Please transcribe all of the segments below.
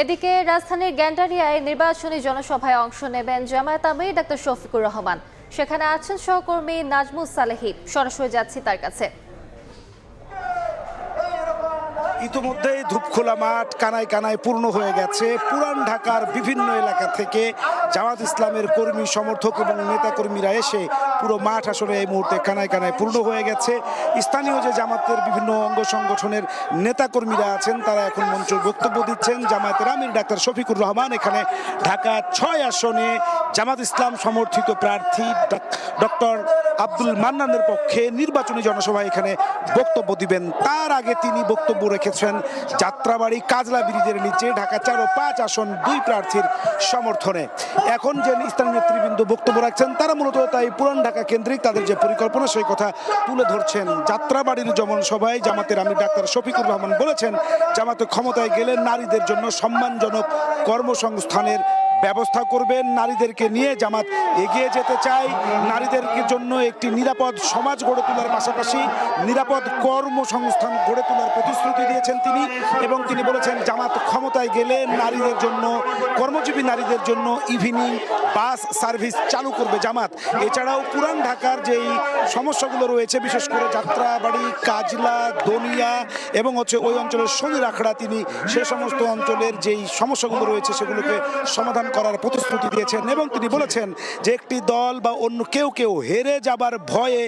এদিকে রাজধানীর গ্যান্ডারিয়ায় নির্বাচনী জনসভায় অংশ নেবেন জামায়াত আমির ডাক্তার শফিকুর রহমান। সেখানে আছেন সহকর্মী নাজমুস সালেহী। সরাসরি যাচ্ছি তার কাছে। ইতিমধ্যেই ধূপখোলা মাঠ কানায় কানায় পূর্ণ হয়ে গেছে। পুরান ঢাকার বিভিন্ন এলাকা থেকে জামাত ইসলামের কর্মী সমর্থক এবং নেতাকর্মীরা এসে পুরো মাঠ আসলে এই মুহূর্তে কানায় কানায় পূর্ণ হয়ে গেছে। স্থানীয় যে জামাতের বিভিন্ন অঙ্গ সংগঠনের নেতাকর্মীরা আছেন তারা এখন মঞ্চে বক্তব্য দিচ্ছেন। জামায়াতের আমির ডাক্তার শফিকুর রহমান এখানে ঢাকা ৬ আসনে জামাত ইসলাম সমর্থিত প্রার্থী ডক্টর আব্দুল মান্নানের পক্ষে নির্বাচনী জনসভায় এখানে বক্তব্য দিবেন। তার আগে তিনি বক্তব্য রেখেছেন যাত্রাবাড়ি কাজলা ব্রিজের নিচে ঢাকা ৪ ও ৫ আসন ২ প্রার্থীর সমর্থনে। এখন যে স্থানীয় নেতৃবৃন্দ বক্তব্য রাখছেন তারা মূলত তাই পুরান ঢাকা কেন্দ্রিক তাদের যে পরিকল্পনা সেই কথা তুলে ধরছেন। যাত্রাবাড়ির জনসভায় জামাতের আমির ডাক্তার শফিকুর রহমান বলেছেন, জামাতে ক্ষমতায় গেলে নারীদের জন্য সম্মানজনক কর্মসংস্থানের ব্যবস্থা করবেন। নারীদেরকে নিয়ে জামাত এগিয়ে যেতে চায়। নারীদের জন্য একটি নিরাপদ সমাজ গড়ে তোলার পাশাপাশি নিরাপদ কর্মসংস্থান গড়ে তোলার প্রতিশ্রুতি দিয়েছেন তিনি। এবং তিনি বলেছেন জামাত ক্ষমতায় গেলে নারীদের জন্য, কর্মজীবী নারীদের জন্য ইভিনিং বাস সার্ভিস চালু করবে জামাত। এছাড়াও পুরান ঢাকার যেই সমস্যাগুলো রয়েছে, বিশেষ করে যাত্রাবাড়ি, কাজলা, দনিয়া এবং ওই অঞ্চলের শনি রাখড়া, তিনি সে সমস্ত অঞ্চলের যেই সমস্যাগুলো রয়েছে সেগুলোকে সমাধান করার প্রতিশ্রুতি দিয়েছেন। এবং তিনি বলেছেন যে একটি দল বা অন্য কেউ হেরে যাবার ভয়ে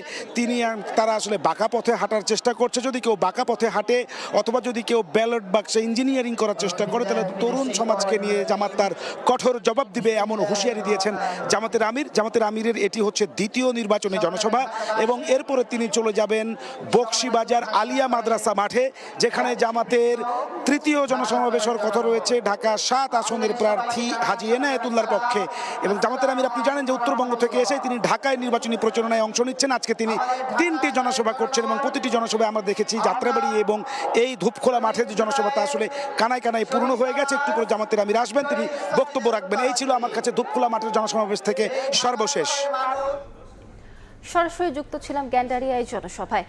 তারা আসলে বাঁকা পথে হাঁটার চেষ্টা করছে। যদি কেউ বাঁকা পথে হাঁটে অথবা যদি কেউ ব্যালট বাক্সে ইঞ্জিনিয়ারিং করার চেষ্টা করে তাহলে তরুণ সমাজকে নিয়ে জামাত তার কঠোর জবাব দিবে, এমন হুঁশিয়ারি দিয়েছেন জামাতের আমির। জামাতের আমিরের এটি হচ্ছে দ্বিতীয় নির্বাচনী জনসভা এবং এরপরে তিনি চলে যাবেন বকশীবাজার আলিয়া মাদ্রাসা মাঠে, যেখানে জামাতের তৃতীয় জনসমাবেশের কথা রয়েছে ঢাকা ৭ আসনের প্রার্থী হাজী এনায়েতুল্লাহর পক্ষে। এবং জামাতের আমির, আপনি জানেন যে উত্তরবঙ্গ থেকে এসে তিনি ঢাকায় নির্বাচনী প্রচারণায় অংশ নিচ্ছেন। আজকে তিনি 3টি জনসভা করছেন এবং প্রতিটি জনসভায় আমরা দেখেছি যাত্রাবাড়ি এবং এই ধূপখোলা মাঠের যে জনসভা তা আসলে কানায় কানায় পূর্ণ হয়ে গেছে। একটু করে জামাতের আমির আসবেন, তিনি বক্তব্য রাখবেন। এই ছিল আমার কাছে ধূপখোলা মাঠের জনসমাবেশ থেকে সর্বশেষ। সরাসরি যুক্ত ছিলাম গ্যান্ডারিয়ায় জনসভায়।